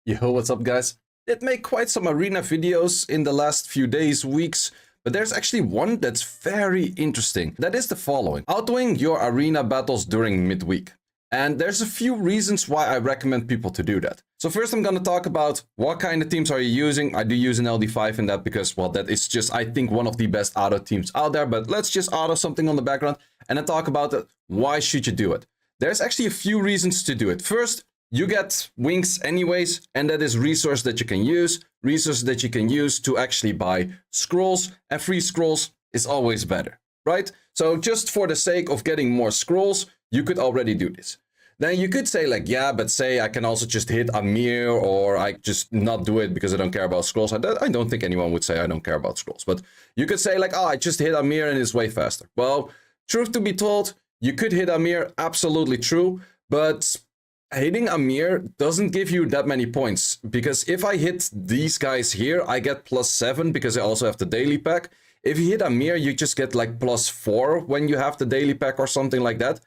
Yo, what's up, guys? Did make quite some arena videos in the last few days, weeks, but there's actually one that's very interesting. That is the following: outdoing your arena battles during midweek. And there's a few reasons why I recommend people to do that. So first I'm going to talk about what kind of teams are you using. I do use an LD5 in that because, well, that is just, I think, one of the best auto teams out there. But let's just auto something on the background and then talk about it. Why should you do it? There's actually a few reasons to do it. First, you get wings anyways, and that is resource that you can use. Resource that you can use to actually buy scrolls, and free scrolls is always better, right? So just for the sake of getting more scrolls, you could already do this. Then you could say like, yeah, but say I can also just hit Amir, or I just not do it because I don't care about scrolls. I don't think anyone would say I don't care about scrolls, but you could say like, oh, I just hit Amir and it's way faster. Well, truth to be told, you could hit Amir, absolutely true, but hitting Amir doesn't give you that many points, because if I hit these guys here, I get +7 because I also have the daily pack. If you hit Amir, you just get like +4 when you have the daily pack or something like that.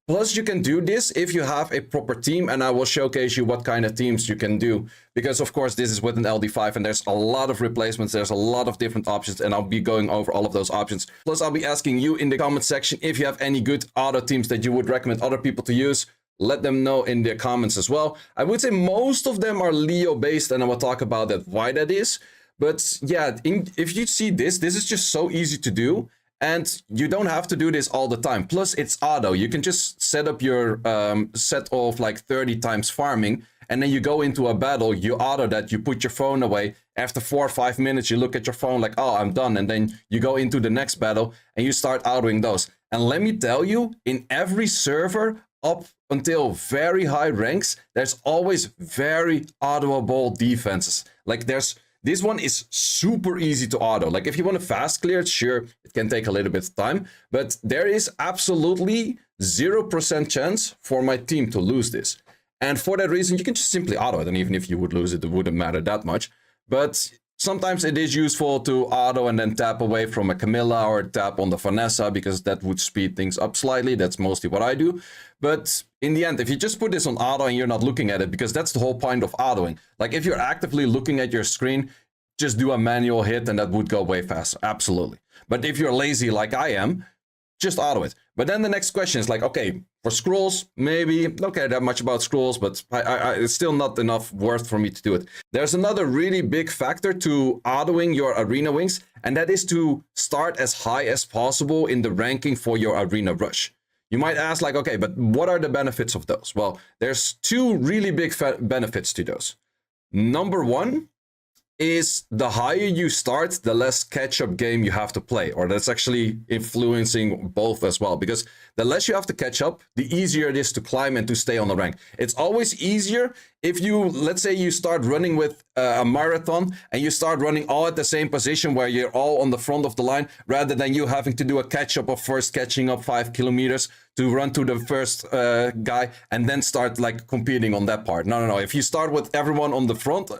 Plus, you can do this if you have a proper team, and I will showcase you what kind of teams you can do. Because, of course, this is with an LD5, and there's a lot of replacements. There's a lot of different options, and I'll be going over all of those options. Plus, I'll be asking you in the comment section if you have any good auto teams that you would recommend other people to use. Let them know in the comments as well. I would say most of them are Leo-based, and I will talk about that, why that is. But yeah, if you see this is just so easy to do. And you don't have to do this all the time. Plus, it's auto. You can just set up your set of like 30 times farming, and then you go into a battle, you auto that, you put your phone away. After 4 or 5 minutes, you look at your phone like, oh, I'm done. And then you go into the next battle, and you start autoing those. And let me tell you, in every server, up until very high ranks, there's always very autoable defenses. Like this one is super easy to auto. Like if you want to fast clear it, sure, it can take a little bit of time, but there is absolutely 0% chance for my team to lose this. And for that reason, you can just simply auto it. And even if you would lose it, it wouldn't matter that much. But sometimes it is useful to auto and then tap away from a Camilla or tap on the Vanessa, because that would speed things up slightly. That's mostly what I do. But in the end, if you just put this on auto and you're not looking at it, because that's the whole point of autoing. Like if you're actively looking at your screen, just do a manual hit and that would go way faster. Absolutely. But if you're lazy like I am, just auto it. But then the next question is like, okay, for scrolls, maybe don't care that much about scrolls, but it's still not enough worth for me to do it. There's another really big factor to autoing your arena wings, and that is to start as high as possible in the ranking for your arena rush. You might ask like, okay, but what are the benefits of those? Well, there's two really big benefits to those. Number one is the higher you start, the less catch-up game you have to play, or that's actually influencing both as well, because the less you have to catch up, the easier it is to climb and to stay on the rank. It's always easier if you, let's say you start running with a marathon and you start running all at the same position where you're all on the front of the line, rather than you having to do a catch-up of first catching up 5 kilometers to run to the first guy and then start like competing on that part. No. If you start with everyone on the front,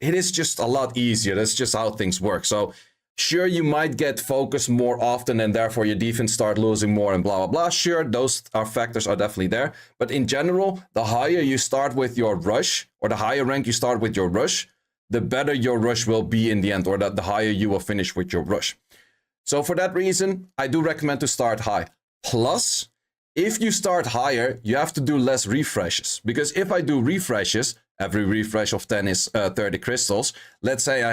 it is just a lot easier. That's just how things work. So sure, you might get focused more often and therefore your defense start losing more and blah, blah, blah. Sure, those factors are definitely there. But in general, the higher you start with your rush, or the higher rank you start with your rush, the better your rush will be in the end, or that the higher you will finish with your rush. So for that reason, I do recommend to start high. Plus, if you start higher, you have to do less refreshes. Because if I do refreshes, every refresh of 10 is 30 crystals. Let's say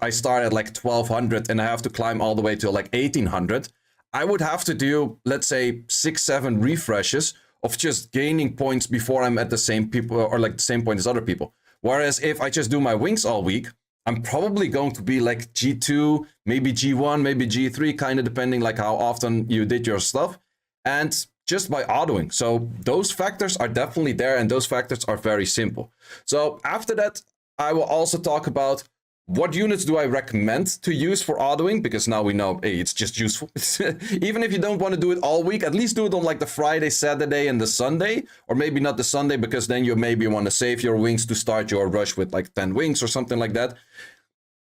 I start at like 1200 and I have to climb all the way to like 1800. I would have to do, let's say, 6-7 refreshes of just gaining points before I'm at the same people, or like the same point as other people. Whereas if I just do my wings all week, I'm probably going to be like G2, maybe G1, maybe G3, kind of depending like how often you did your stuff. And just by autoing. So those factors are definitely there, and those factors are very simple. So after that, I will also talk about what units do I recommend to use for autoing, because now we know, hey, it's just useful. Even if you don't want to do it all week, at least do it on like the Friday, Saturday, and the Sunday, or maybe not the Sunday, because then you maybe want to save your wings to start your rush with like 10 wings or something like that.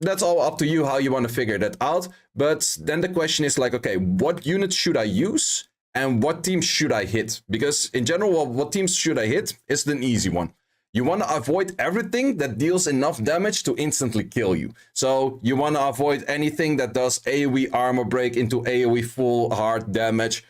That's all up to you how you want to figure that out. But then the question is like, okay, what units should I use? And what teams should I hit? Because in general, what teams should I hit is an easy one. you want to avoid everything that deals enough damage to instantly kill you. So you want to avoid anything that does AoE armor break into AoE full hard damage.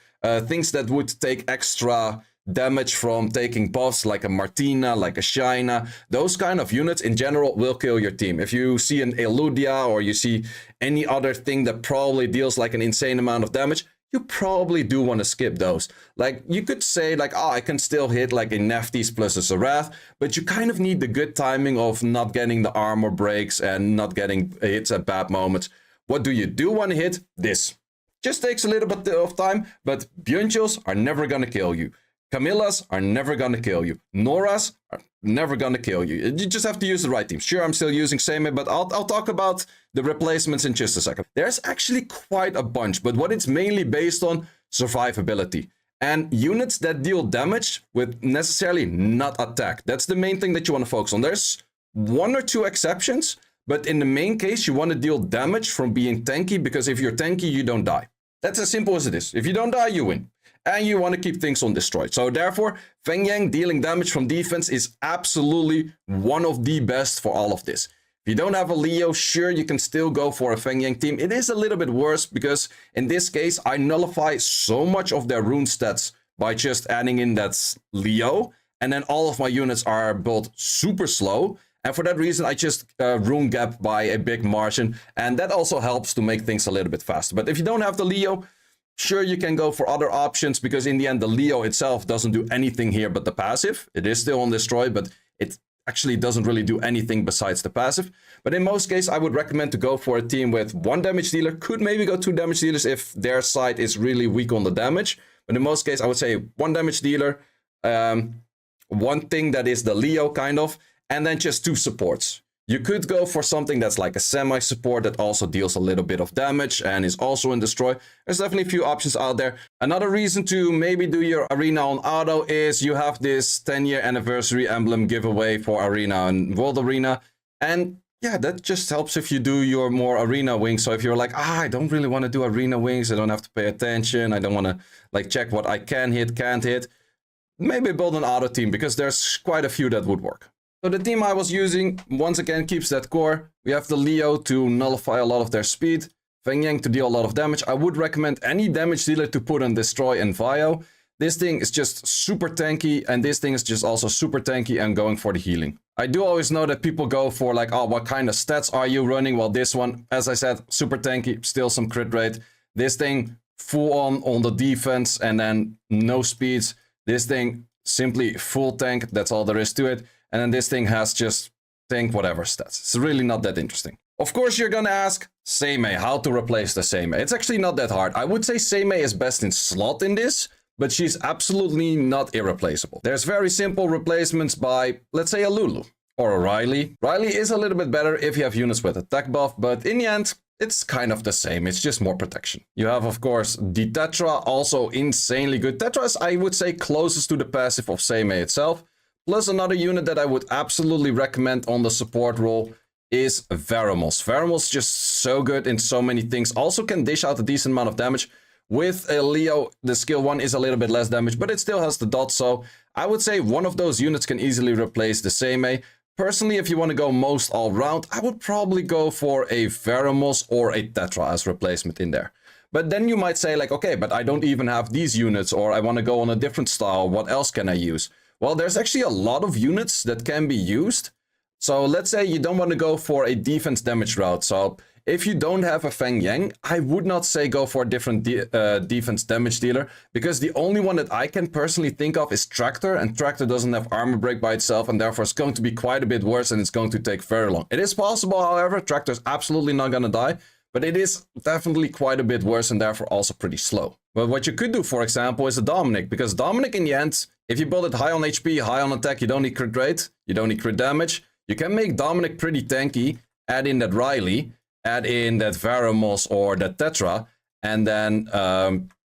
Things that would take extra damage from taking buffs, like a Martina, like a Shaina. Those kind of units in general will kill your team. If you see an Eludia or you see any other thing that probably deals like an insane amount of damage, you probably do want to skip those. Like, you could say like, oh, I can still hit like a Nephthys plus a Sarath, but you kind of need the good timing of not getting the armor breaks and not getting hits at bad moments. What do you do want to hit? This. Just takes a little bit of time, but Byunchils are never gonna kill you. Camillas are never gonna kill you. Noras are never gonna kill you. You just have to use the right team. Sure, I'm still using Seimei, but I'll talk about the replacements in just a second. There's actually quite a bunch, but what it's mainly based on, survivability. And units that deal damage with necessarily not attack. That's the main thing that you want to focus on. There's one or two exceptions, but in the main case, you want to deal damage from being tanky, because if you're tanky, you don't die. That's as simple as it is. If you don't die, you win. And you want to keep things undestroyed. So therefore, Feng Yang dealing damage from defense is absolutely one of the best for all of this. If you don't have a Leo, sure, you can still go for a Feng Yang team. It is a little bit worse because in this case, I nullify so much of their rune stats by just adding in that Leo. And then all of my units are built super slow. And for that reason, I just rune gap by a big margin. And that also helps to make things a little bit faster. But if you don't have the Leo, sure, you can go for other options, because in the end, the Leo itself doesn't do anything here but the passive. It is still undestroyed, but it actually doesn't really do anything besides the passive. But in most cases, I would recommend to go for a team with 1 damage dealer. Could maybe go 2 damage dealers if their side is really weak on the damage. But in most cases, I would say 1 damage dealer, one thing that is the Leo kind of, and then just 2 supports. You could go for something that's like a semi-support that also deals a little bit of damage and is also in destroy. There's definitely a few options out there. Another reason to maybe do your arena on auto is you have this 10-year anniversary emblem giveaway for arena and world arena. And yeah, that just helps if you do your more arena wings. So if you're like, I don't really want to do arena wings, I don't have to pay attention, I don't want to like check what I can hit, can't hit, maybe build an auto team, because there's quite a few that would work. So the team I was using, once again, keeps that core. We have the Leo to nullify a lot of their speed, Feng Yang to deal a lot of damage. I would recommend any damage dealer to put on Destroy and Vio. This thing is just super tanky, and this thing is just also super tanky and going for the healing. I do always know that people go for like, oh, what kind of stats are you running? Well, this one, as I said, super tanky, still some crit rate. This thing, full on the defense, and then no speeds. This thing, simply full tank, that's all there is to it. And then this thing has just tank whatever stats. It's really not that interesting. Of course, you're gonna ask, Seimei, how to replace the Seimei. It's actually not that hard. I would say Seimei is best in slot in this, but she's absolutely not irreplaceable. There's very simple replacements by, let's say, a Lulu or a Riley. Riley is a little bit better if you have units with attack buff, but in the end, it's kind of the same. It's just more protection. You have, of course, the Tetra, also insanely good. Tetra is, I would say, closest to the passive of Seimei itself. Plus, another unit that I would absolutely recommend on the support role is Veramos. Veramos just so good in so many things. Also can dish out a decent amount of damage. With a Leo, the skill 1 is a little bit less damage, but it still has the dot. So I would say one of those units can easily replace the Seimei. Personally, if you want to go most all round, I would probably go for a Veramos or a Tetra as replacement in there. But then you might say like, okay, but I don't even have these units, or I want to go on a different style. What else can I use? Well, there's actually a lot of units that can be used. So let's say you don't want to go for a defense damage route. So if you don't have a Feng Yang, I would not say go for a different defense damage dealer, because the only one that I can personally think of is Tractor, and Tractor doesn't have armor break by itself, and therefore it's going to be quite a bit worse, and it's going to take very long. It is possible, however, Tractor's absolutely not going to die, but it is definitely quite a bit worse and therefore also pretty slow. But what you could do, for example, is a Dominic, because Dominic in the end, if you build it high on HP, high on attack, you don't need crit rate, you don't need crit damage. You can make Dominic pretty tanky, add in that Riley, add in that Veramos or that Tetra, and then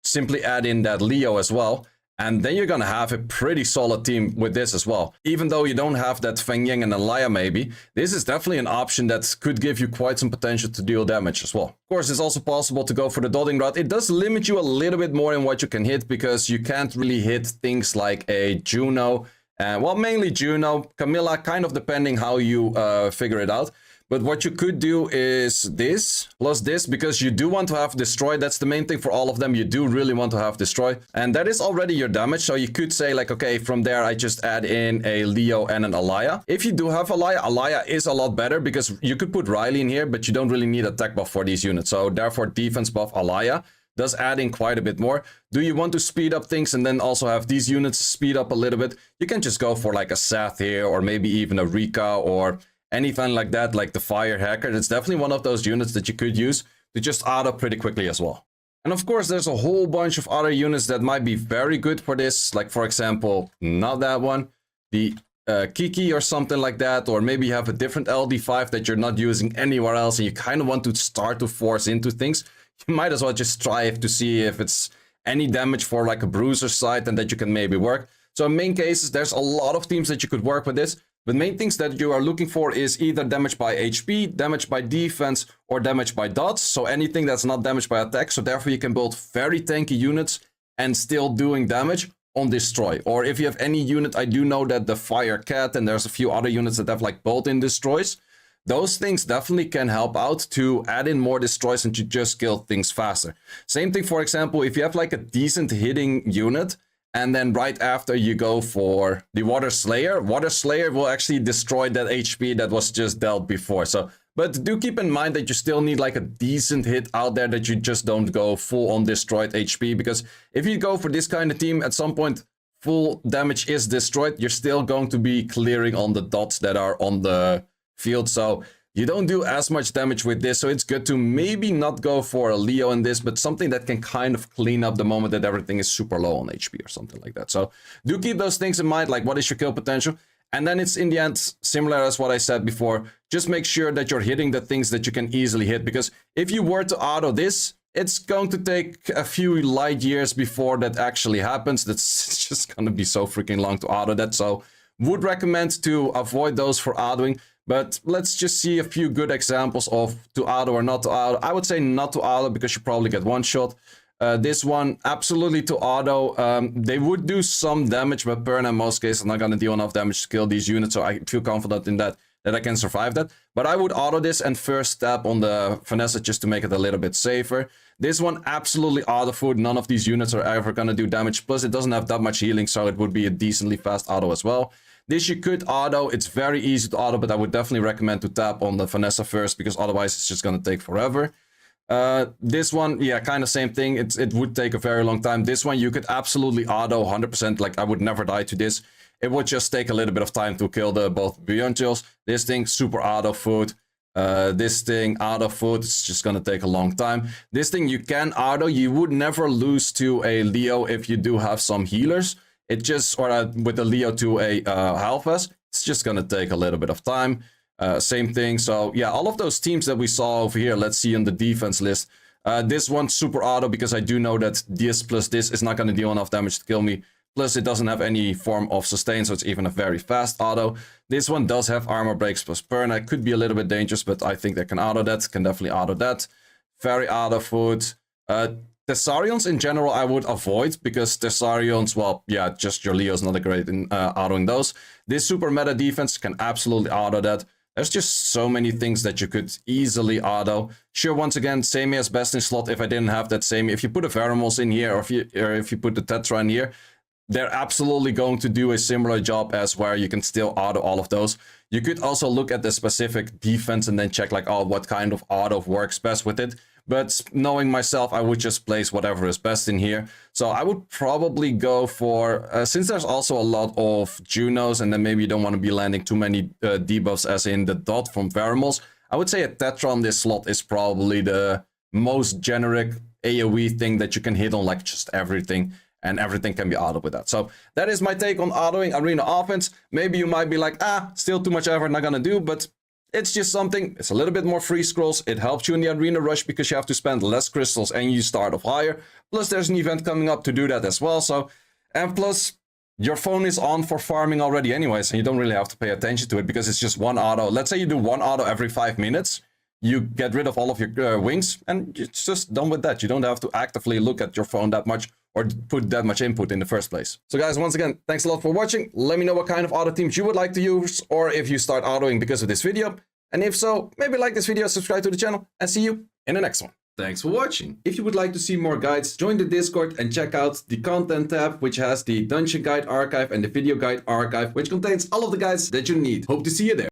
simply add in that Leo as well. And then you're gonna have a pretty solid team with this as well. Even though you don't have that Feng Yang and Alaya maybe, this is definitely an option that could give you quite some potential to deal damage as well. Of course, it's also possible to go for the dotting route. It does limit you a little bit more in what you can hit, because you can't really hit things like a Juno And well, mainly Juno, Camilla, kind of depending how you figure it out. But what you could do is this, plus this, because you do want to have Destroy. That's the main thing for all of them. You do really want to have Destroy. And that is already your damage. So you could say like, okay, from there, I just add in a Leo and an Alaya. If you do have Alaya, Alaya is a lot better because you could put Riley in here, but you don't really need attack buff for these units. So therefore, defense buff Alaya does add in quite a bit more. Do you want to speed up things and then also have these units speed up a little bit? You can just go for like a Seth here, or maybe even a Rika, or anything like that, like the Fire Hacker. It's definitely one of those units that you could use to just auto pretty quickly as well. And of course, there's a whole bunch of other units that might be very good for this. Like, for example, not that one, the Kiki or something like that. Or maybe you have a different LD5 that you're not using anywhere else and you kind of want to start to force into things. You might as well just try to see if it's any damage for like a bruiser side and that you can maybe work. So in main cases, there's a lot of teams that you could work with this. The main things that you are looking for is either damage by HP, damage by defense, or damage by dots. So anything that's not damaged by attack. So therefore you can build very tanky units and still doing damage on Destroy. Or if you have any unit, I do know that the Fire Cat and there's a few other units that have like built-in destroys. Those things definitely can help out to add in more destroys and to just kill things faster. Same thing, for example, if you have like a decent hitting unit, and then right after you go for the Water Slayer will actually destroy that HP that was just dealt before. So, but do keep in mind that you still need like a decent hit out there, that you just don't go full on destroyed HP. Because if you go for this kind of team, at some point full damage is destroyed, you're still going to be clearing on the dots that are on the field. So you don't do as much damage with this, so it's good to maybe not go for a Leo in this, but something that can kind of clean up the moment that everything is super low on HP or something like that. So do keep those things in mind, like what is your kill potential? And then it's in the end similar as what I said before. Just make sure that you're hitting the things that you can easily hit, because if you were to auto this, it's going to take a few light years before that actually happens. That's just going to be so freaking long to auto that. So would recommend to avoid those for autoing. But let's just see a few good examples of to auto or not to auto. I would say not to auto because you probably get one shot. This one, absolutely to auto. They would do some damage, but Perna in most cases are not going to deal enough damage to kill these units. So I feel confident in that I can survive that. But I would auto this and first tap on the Vanessa just to make it a little bit safer. This one, absolutely auto food. None of these units are ever going to do damage. Plus, it doesn't have that much healing, so it would be a decently fast auto as well. This you could auto. It's very easy to auto, but I would definitely recommend to tap on the Vanessa first, because otherwise it's just going to take forever. This one, yeah, kind of same thing. It would take a very long time. This one you could absolutely auto 100%. Like, I would never die to this. It would just take a little bit of time to kill the both Beyond Chills. This thing, super auto food. This thing, auto food. It's just going to take a long time. This thing you can auto. You would never lose to a Leo if you do have some healers. It just, or with a Leo to a Halfas, it's just going to take a little bit of time. Same thing. So yeah, all of those teams that we saw over here, let's see on the defense list. This one, super auto, because I do know that this plus this is not going to deal enough damage to kill me. Plus, it doesn't have any form of sustain, so it's even a very fast auto. This one does have armor breaks plus Perna. It could be a little bit dangerous, but I think they can auto that. Can definitely auto that. Very auto food. Thessarions in general I would avoid, because Thessarions, well, yeah, just your Leo's not a great in autoing those. This super meta defense can absolutely auto that. There's just so many things that you could easily auto. Sure, once again, same as best in slot. If I didn't have that same, if you put a Veromos in here, or if you put the Tetra in here, they're absolutely going to do a similar job as where you can still auto all of those. You could also look at the specific defense and then check like, oh, what kind of auto works best with it. But knowing myself, I would just place whatever is best in here. So I would probably go for, since there's also a lot of Junos, and then maybe you don't want to be landing too many debuffs as in the dot from Veromos, I would say a Tetra on this slot is probably the most generic AoE thing that you can hit on like just everything. And everything can be autoed with that. So that is my take on autoing arena offense. Maybe you might be like, still too much effort, not gonna do, but it's just something. It's a little bit more free scrolls. It helps you in the arena rush because you have to spend less crystals and you start off higher. Plus there's an event coming up to do that as well. So, and plus your phone is on for farming already anyways, and you don't really have to pay attention to it because it's just one auto. Let's say you do one auto every 5 minutes. You get rid of all of your wings and it's just done with that. You don't have to actively look at your phone that much or put that much input in the first place. So guys, once again, thanks a lot for watching. Let me know what kind of auto teams you would like to use, or if you start autoing because of this video. And if so, maybe like this video, subscribe to the channel, and see you in the next one. Thanks for watching. If you would like to see more guides, join the Discord and check out the content tab, which has the dungeon guide archive and the video guide archive, which contains all of the guides that you need. Hope to see you there.